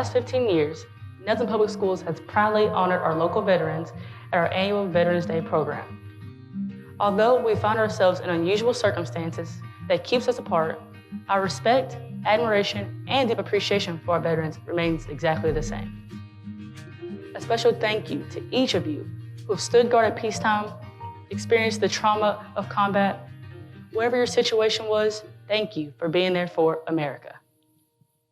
last 15 years, Nettleton Public Schools has proudly honored our local veterans at our annual Veterans Day program. Although we find ourselves in unusual circumstances that keeps us apart, our respect, admiration, and deep appreciation for our veterans remains exactly the same. A special thank you to each of you who have stood guard at peacetime, experienced the trauma of combat. Wherever your situation was, thank you for being there for America.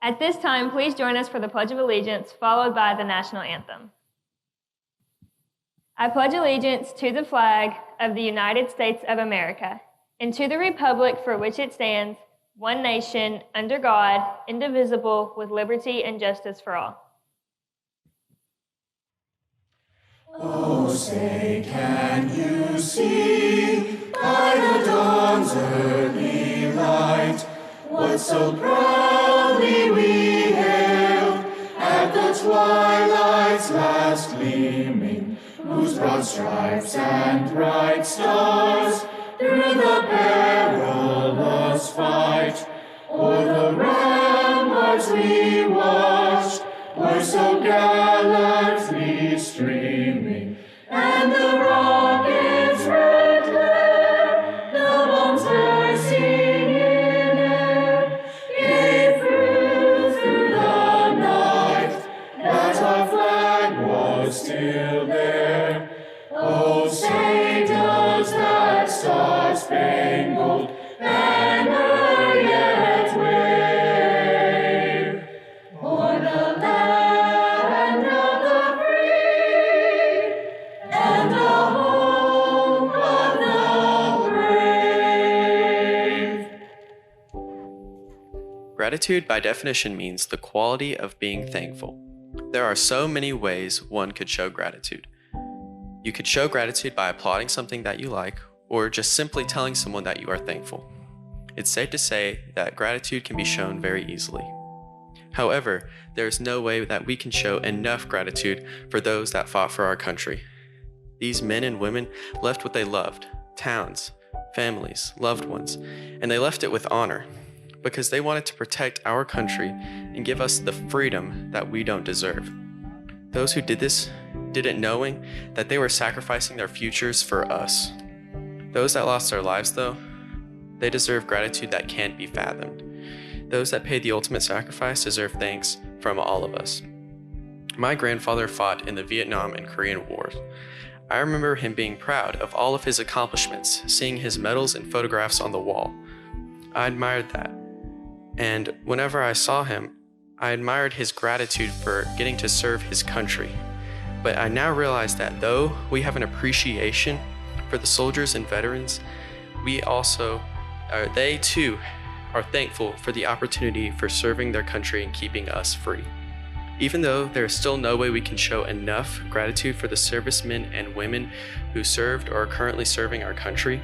At this time, please join us for the Pledge of Allegiance, followed by the national anthem. I pledge allegiance to the flag of the United States of America and to the republic for which it stands, one nation, under God, indivisible, with liberty and justice for all. Oh, say, can you see by the dawn's early light what so proudly we hailed at the twilight's last gleaming, whose broad stripes and bright stars through the perilous fight o'er the ramparts we watched were so gallantly streaming, and the rockets' red glare, the bombs bursting in air, gave proof through the night that our flag was still there. Oh, say does that star-spangled banner yet wave o'er the land of the free and the home of the brave? Gratitude, by definition, means the quality of being thankful. There are so many ways one could show gratitude. You could show gratitude by applauding something that you like, or just simply telling someone that you are thankful. It's safe to say that gratitude can be shown very easily. However, there is no way that we can show enough gratitude for those that fought for our country. These men and women left what they loved, towns, families, loved ones, and they left it with honor, because they wanted to protect our country and give us the freedom that we don't deserve. Those who did this did it knowing that they were sacrificing their futures for us. Those that lost their lives, though, they deserve gratitude that can't be fathomed. Those that paid the ultimate sacrifice deserve thanks from all of us. My grandfather fought in the Vietnam and Korean Wars. I remember him being proud of all of his accomplishments, seeing his medals and photographs on the wall. I admired that. And whenever I saw him, I admired his gratitude for getting to serve his country. But I now realize that though we have an appreciation for the soldiers and veterans, they too are thankful for the opportunity for serving their country and keeping us free. Even though there is still no way we can show enough gratitude for the servicemen and women who served or are currently serving our country,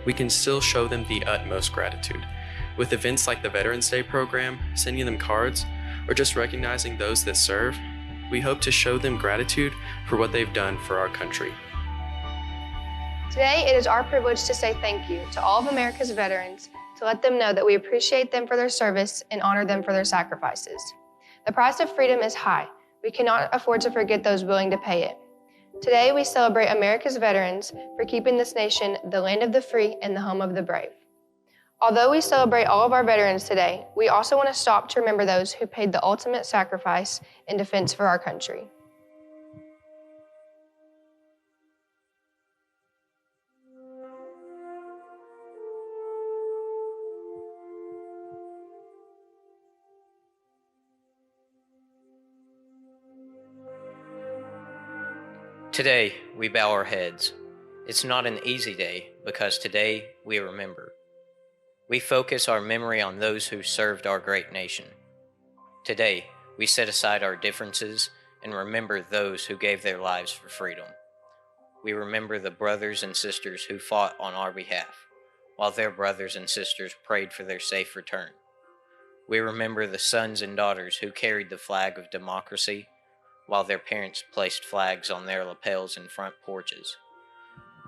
we can still show them the utmost gratitude. With events like the Veterans Day program, sending them cards, or just recognizing those that serve, we hope to show them gratitude for what they've done for our country. Today, it is our privilege to say thank you to all of America's veterans, to let them know that we appreciate them for their service and honor them for their sacrifices. The price of freedom is high. We cannot afford to forget those willing to pay it. Today, we celebrate America's veterans for keeping this nation the land of the free and the home of the brave. Although we celebrate all of our veterans today, we also want to stop to remember those who paid the ultimate sacrifice in defense for our country. Today, we bow our heads. It's not an easy day because today we remember. We focus our memory on those who served our great nation. Today, we set aside our differences and remember those who gave their lives for freedom. We remember the brothers and sisters who fought on our behalf, while their brothers and sisters prayed for their safe return. We remember the sons and daughters who carried the flag of democracy, while their parents placed flags on their lapels and front porches.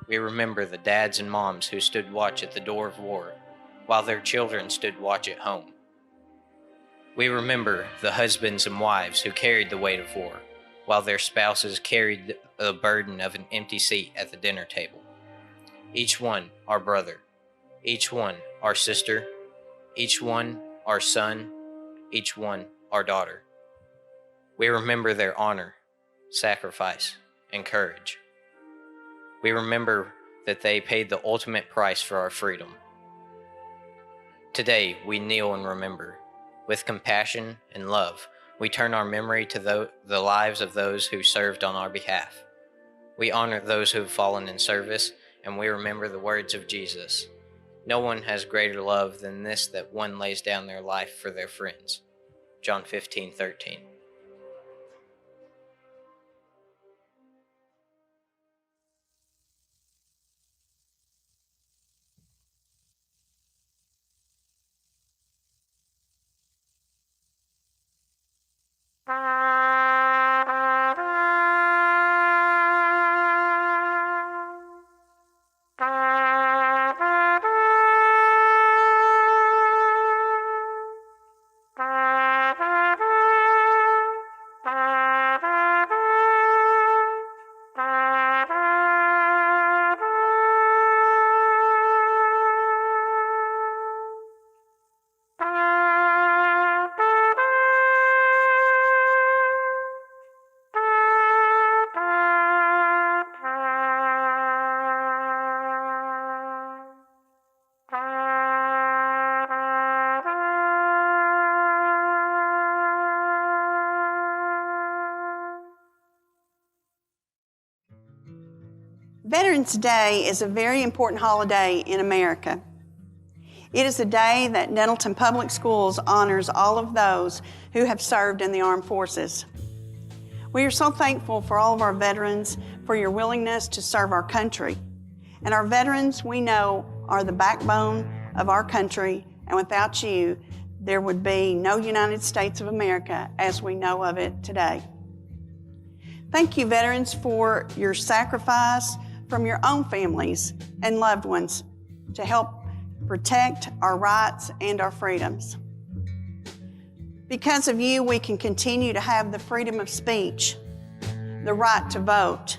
We remember the dads and moms who stood watch at the door of war, while their children stood watch at home. We remember the husbands and wives who carried the weight of war, while their spouses carried the burden of an empty seat at the dinner table. Each one our brother, each one our sister, each one our son, each one our daughter. We remember their honor, sacrifice, and courage. We remember that they paid the ultimate price for our freedom. Today, we kneel and remember. With compassion and love, we turn our memory to the lives of those who served on our behalf. We honor those who have fallen in service, and we remember the words of Jesus. No one has greater love than this, that one lays down their life for their friends. John 15:13. Veterans Day is a very important holiday in America. It is a day that Nettleton Public Schools honors all of those who have served in the armed forces. We are so thankful for all of our veterans for your willingness to serve our country. And our veterans, we know, are the backbone of our country, and without you, there would be no United States of America as we know of it today. Thank you, veterans, for your sacrifice from your own families and loved ones to help protect our rights and our freedoms. Because of you, we can continue to have the freedom of speech, the right to vote,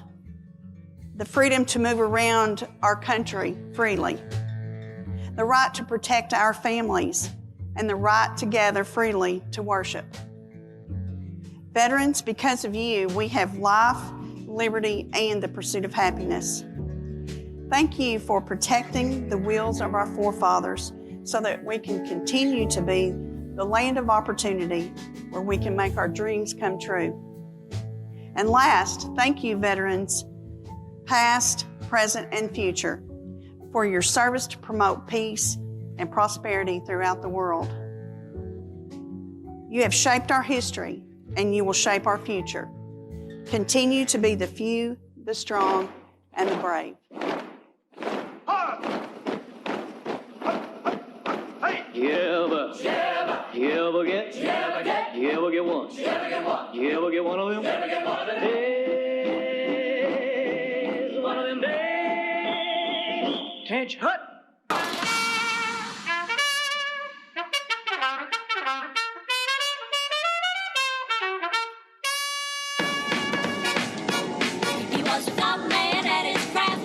the freedom to move around our country freely, the right to protect our families, and the right to gather freely to worship. Veterans, because of you, we have life, liberty, and the pursuit of happiness. Thank you for protecting the wills of our forefathers so that we can continue to be the land of opportunity where we can make our dreams come true. And last, thank you, veterans, past, present, and future, for your service to promote peace and prosperity throughout the world. You have shaped our history, and you will shape our future. Continue to be the few, the strong, and the brave. You ever get one? You ever get one of them? Days, one of them days. Attention, hut. He was a top man at his craft,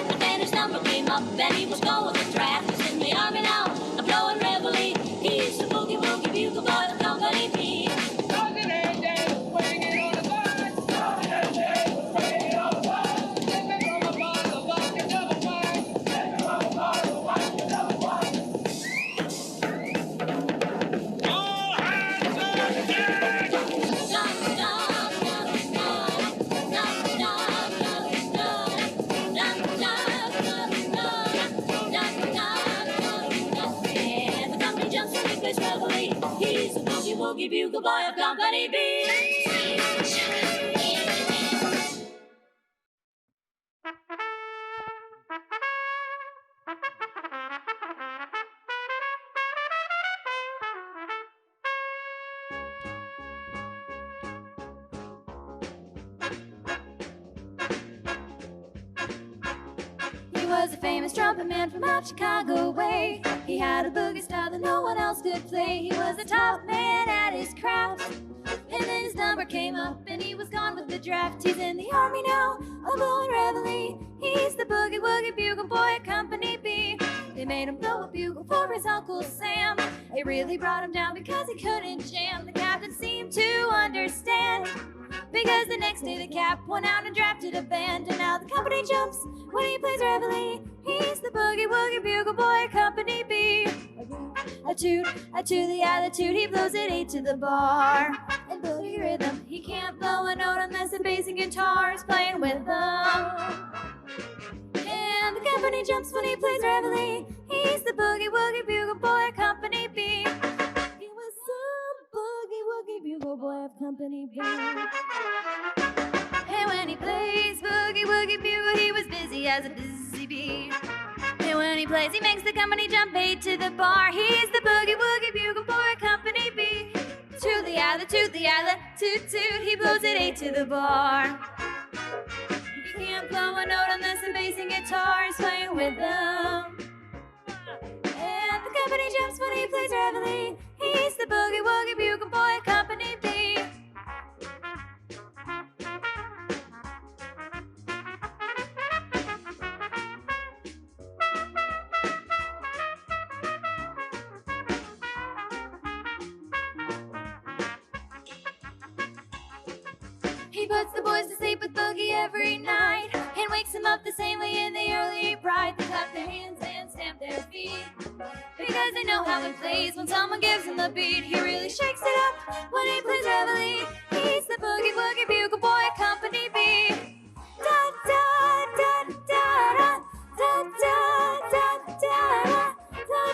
but then his number came up and he was going to draft. He's in the army now, a blowing reveille. He's the boogie woogie bugle boy of Company B. He's the boogie woogie bugle boy of Company B. He was was a famous trumpet man from out Chicago way. He had a boogie style that no one else could play. He was a top man at his craft. And then his number came up and he was gone with the draft. He's in the army now, a blowing reveille. He's the boogie woogie bugle boy at Company B. They made him blow a bugle for his Uncle Sam. It really brought him down because he couldn't jam. The captain seemed to understand, because the next day the cap went out and drafted a band. And now the company jumps when he plays reveille. He's the boogie woogie bugle boy at Company B. A toot, the attitude, he blows it 8 to the bar. In boogie rhythm, he can't blow a note unless the bass and guitar is playing with them. And the company jumps when he plays reveille. He's the boogie woogie bugle boy at Company B. He was some boogie woogie bugle boy of Company B. And when he plays boogie woogie bugle, he was busy as a busy bee. And when he plays, he makes the company jump 8 to the bar. He's the boogie woogie bugle boy at Company B. Toot the eye, toot, toot. He blows it 8 to the bar. He can't blow a note unless the bass and guitar is playing with them. And the company jumps when he plays reveille. He's the boogie woogie bugle boy at Company B. He puts the boys to sleep with boogie every night and wakes them up the same way in the early bride. They clap their hands and stamp their feet because they know how he plays when someone gives him the beat. He really shakes it up when he plays reveille. He's the boogie woogie bugle boy at Company B. Da da da da da da da da da da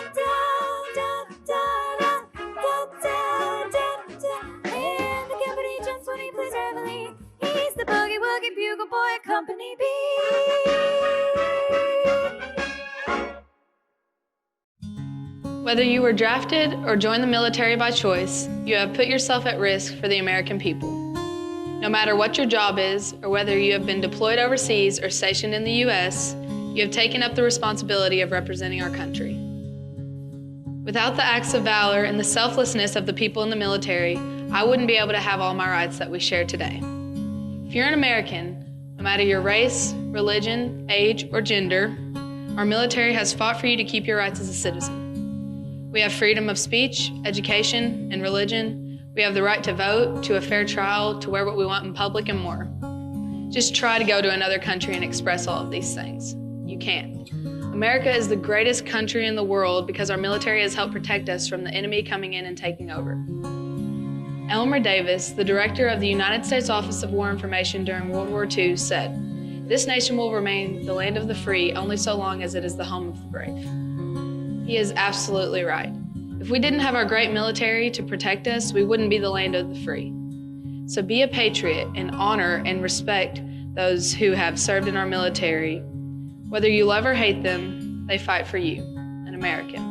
da da da da da. And the company jumps when he plays reveille. He's the boogie woogie bugle boy at Company B. Whether you were drafted or joined the military by choice, you have put yourself at risk for the American people. No matter what your job is, or whether you have been deployed overseas or stationed in the U.S., you have taken up the responsibility of representing our country. Without the acts of valor and the selflessness of the people in the military, I wouldn't be able to have all my rights that we share today. If you're an American, no matter your race, religion, age, or gender, our military has fought for you to keep your rights as a citizen. We have freedom of speech, education, and religion. We have the right to vote, to a fair trial, to wear what we want in public, and more. Just try to go to another country and express all of these things. You can't. America is the greatest country in the world because our military has helped protect us from the enemy coming in and taking over. Elmer Davis, the director of the United States Office of War Information during World War II, said, "This nation will remain the land of the free only so long as it is the home of the brave." He is absolutely right. If we didn't have our great military to protect us, we wouldn't be the land of the free. So be a patriot and honor and respect those who have served in our military. Whether you love or hate them, they fight for you, an American.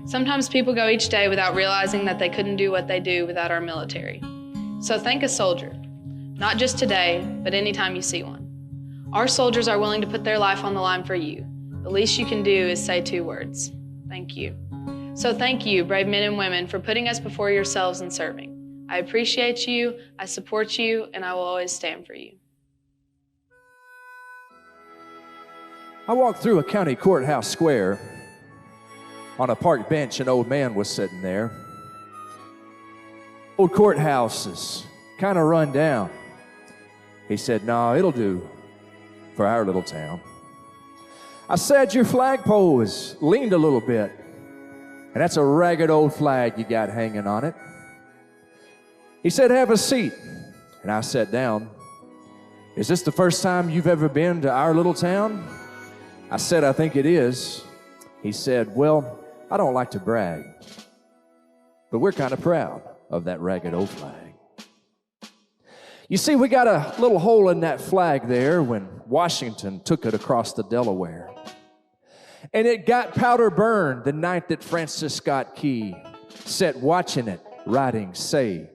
Sometimes people go each day without realizing that they couldn't do what they do without our military. So thank a soldier, not just today, but anytime you see one. Our soldiers are willing to put their life on the line for you. The least you can do is say 2 words. Thank you. So thank you, brave men and women, for putting us before yourselves and serving. I appreciate you, I support you, and I will always stand for you. I walked through a county courthouse square. On a park bench, an old man was sitting there. Old courthouse is kind of run down. He said, "No, it'll do for our little town." I said, "Your flagpole is leaned a little bit, and that's a ragged old flag you got hanging on it." He said, "Have a seat." And I sat down. "Is this the first time you've ever been to our little town?" I said, "I think it is." He said, "Well, I don't like to brag, but we're kind of proud of that ragged old flag. You see, we got a little hole in that flag there when Washington took it across the Delaware. And it got powder burned the night that Francis Scott Key sat watching it, writing, 'Say,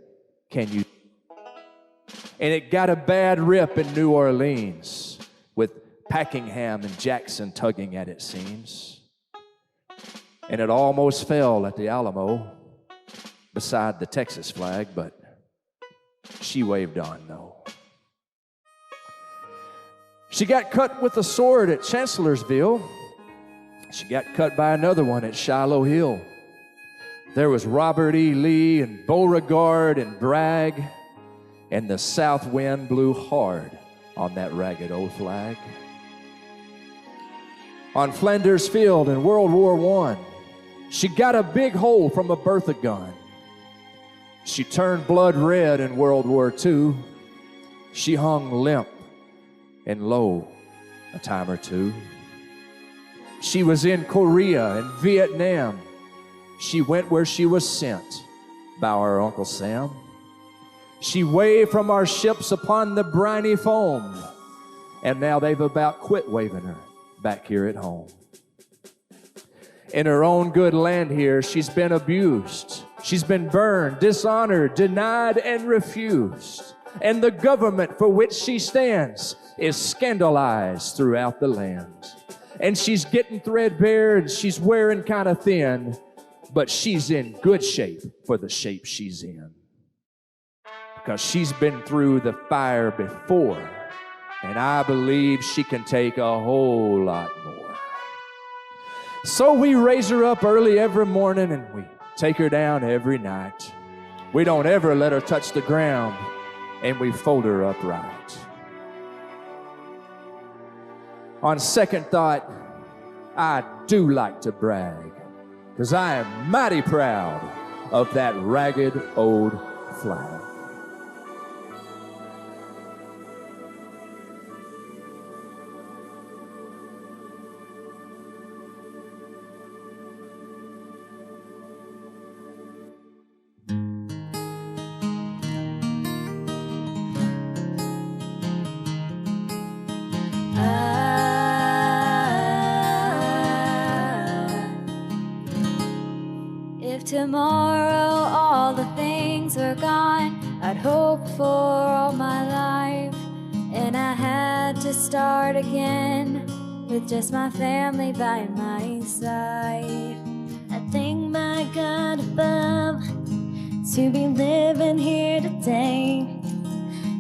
can you?' And it got a bad rip in New Orleans with Packingham and Jackson tugging at its seams. And it almost fell at the Alamo beside the Texas flag, but she waved on no. She got cut with a sword at Chancellorsville. She got cut by another one at Shiloh Hill. There was Robert E. Lee and Beauregard and Bragg, and the south wind blew hard on that ragged old flag. On Flanders Field in World War I, she got a big hole from a Bertha gun. She turned blood red in World War II. She hung limp and low a time or two. She was in Korea and Vietnam. She went where she was sent by our Uncle Sam. She waved from our ships upon the briny foam, and now they've about quit waving her back here at home. In her own good land here, she's been abused. She's been burned, dishonored, denied, and refused. And the government for which she stands is scandalized throughout the land. And she's getting threadbare and she's wearing kind of thin, but she's in good shape for the shape she's in. Because she's been through the fire before, and I believe she can take a whole lot more. So we raise her up early every morning and we take her down every night. We don't ever let her touch the ground, and we fold her upright. On second thought, I do like to brag, because I am mighty proud of that ragged old flag. Tomorrow all the things are gone I'd hoped for all my life, and I had to start again with just my family by my side. I thank my God above to be living here today,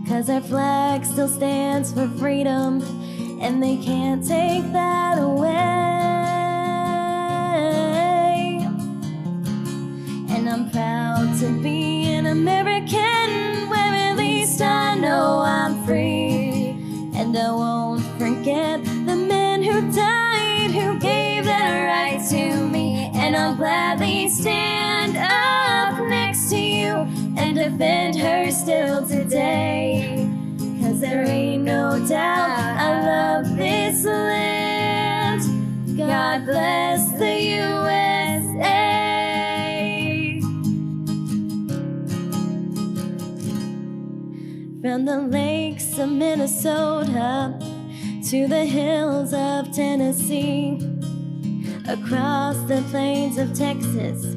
'cause our flag still stands for freedom, and they can't take that away. And I'm proud to be an American, where at least I know I'm free. And I won't forget the men who died, who gave their right to me. And I'll gladly stand up next to you and defend her still today. 'Cause there ain't no doubt I love this land. God bless the USA. From the lakes of Minnesota to the hills of Tennessee, across the plains of Texas,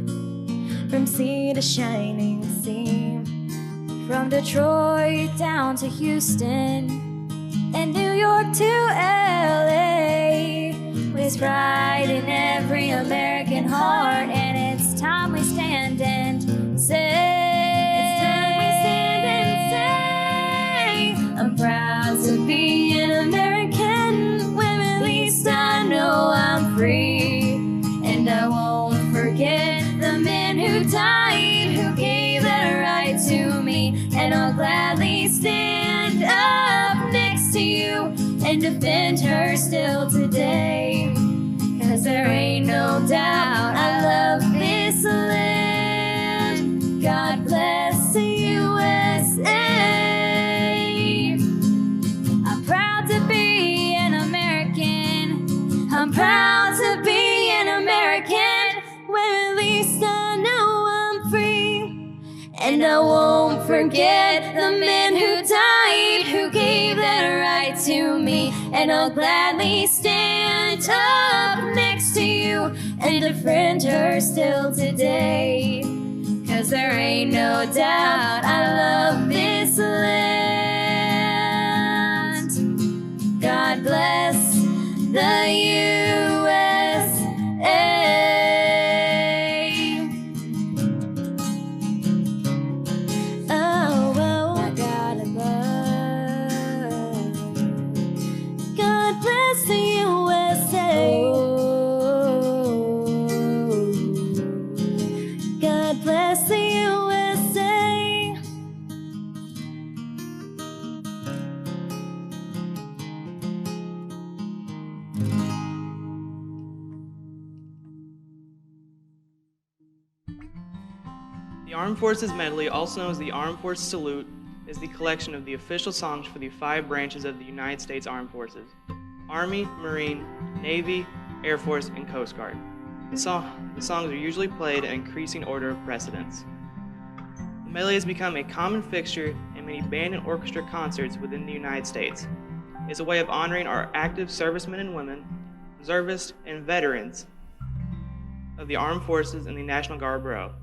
from sea to shining sea, from Detroit down to Houston and New York to LA, with pride in every American heart. And it's time we stand and say, I'm proud to be an American, where at least I know I'm free. And I won't forget the men who died, who gave their right to me. And I'll gladly stand up next to you and defend her still today. 'Cause there ain't no doubt I love this land. God bless the USA. I'm proud to be an American, where at least I know I'm free. And I won't forget the men who died, who gave their right to me. And I'll gladly stand up next to you and defend her still today. 'Cause there ain't no doubt I love this land. God God bless the USA. Oh, well, I got a love. God bless the USA. God bless the USA. The Armed Forces Medley, also known as the Armed Forces Salute, is the collection of the official songs for the 5 branches of the United States Armed Forces: Army, Marine, Navy, Air Force, and Coast Guard. The songs are usually played in increasing order of precedence. The medley has become a common fixture in many band and orchestra concerts within the United States. It's a way of honoring our active servicemen and women, reservists, and veterans of the Armed Forces and the National Guard Bureau.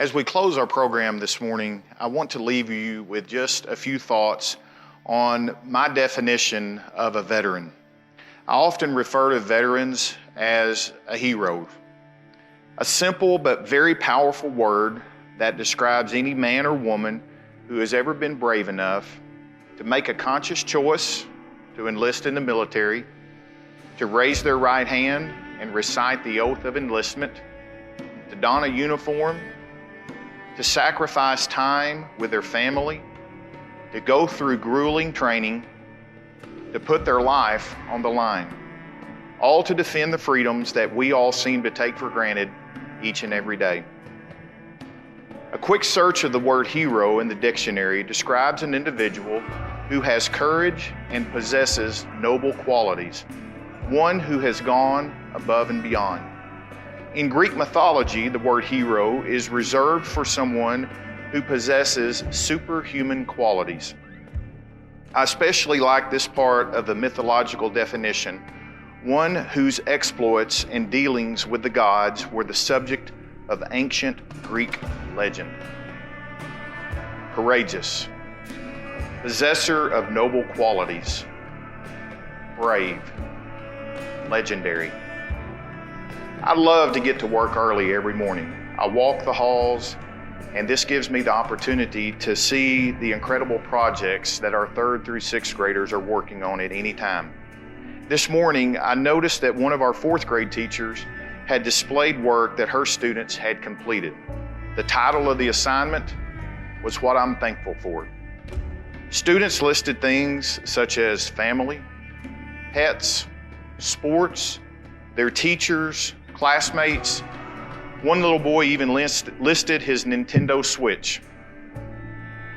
As we close our program this morning, I want to leave you with just a few thoughts on my definition of a veteran. I often refer to veterans as a hero, a simple but very powerful word that describes any man or woman who has ever been brave enough to make a conscious choice to enlist in the military, to raise their right hand and recite the oath of enlistment, to don a uniform, to sacrifice time with their family, to go through grueling training, to put their life on the line, all to defend the freedoms that we all seem to take for granted each and every day. A quick search of the word hero in the dictionary describes an individual who has courage and possesses noble qualities, one who has gone above and beyond. In Greek mythology, the word hero is reserved for someone who possesses superhuman qualities. I especially like this part of the mythological definition, one whose exploits and dealings with the gods were the subject of ancient Greek legend. Courageous, possessor of noble qualities, brave, legendary. I love to get to work early every morning. I walk the halls, and this gives me the opportunity to see the incredible projects that our 3rd through 6th graders are working on at any time. This morning, I noticed that one of our 4th grade teachers had displayed work that her students had completed. The title of the assignment was What I'm Thankful For. Students listed things such as family, pets, sports, their teachers, classmates. One little boy even listed his Nintendo Switch.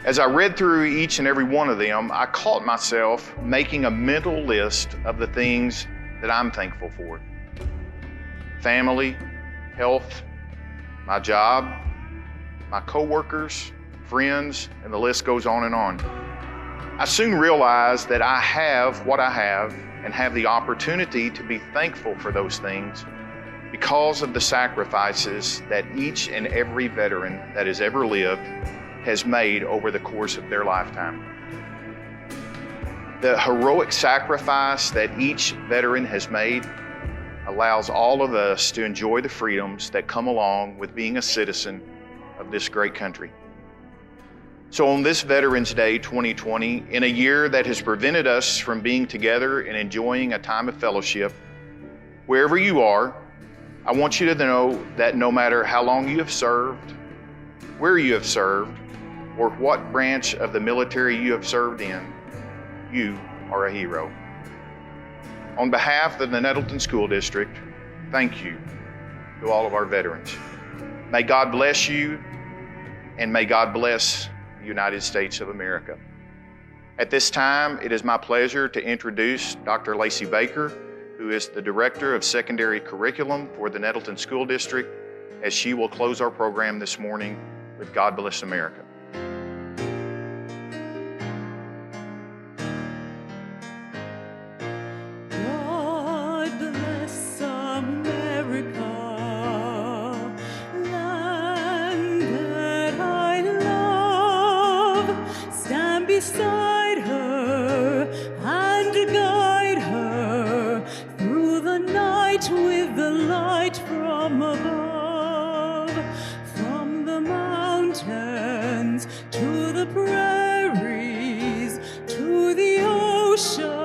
As I read through each and every one of them, I caught myself making a mental list of the things that I'm thankful for. Family, health, my job, my coworkers, friends, and the list goes on and on. I soon realized that I have what I have and have the opportunity to be thankful for those things because of the sacrifices that each and every veteran that has ever lived has made over the course of their lifetime. The heroic sacrifice that each veteran has made allows all of us to enjoy the freedoms that come along with being a citizen of this great country. So on this Veterans Day 2020, in a year that has prevented us from being together and enjoying a time of fellowship, wherever you are, I want you to know that no matter how long you have served, where you have served, or what branch of the military you have served in, you are a hero. On behalf of the Nettleton School District, thank you to all of our veterans. May God bless you, and may God bless the United States of America. At this time, it is my pleasure to introduce Dr. Lacey Baker, who is the Director of Secondary Curriculum for the Nettleton School District, as she will close our program this morning with God Bless America. God bless America, land that I love. Stand beside her and guide her through the night with the light from above. From the mountains to the prairies to the ocean,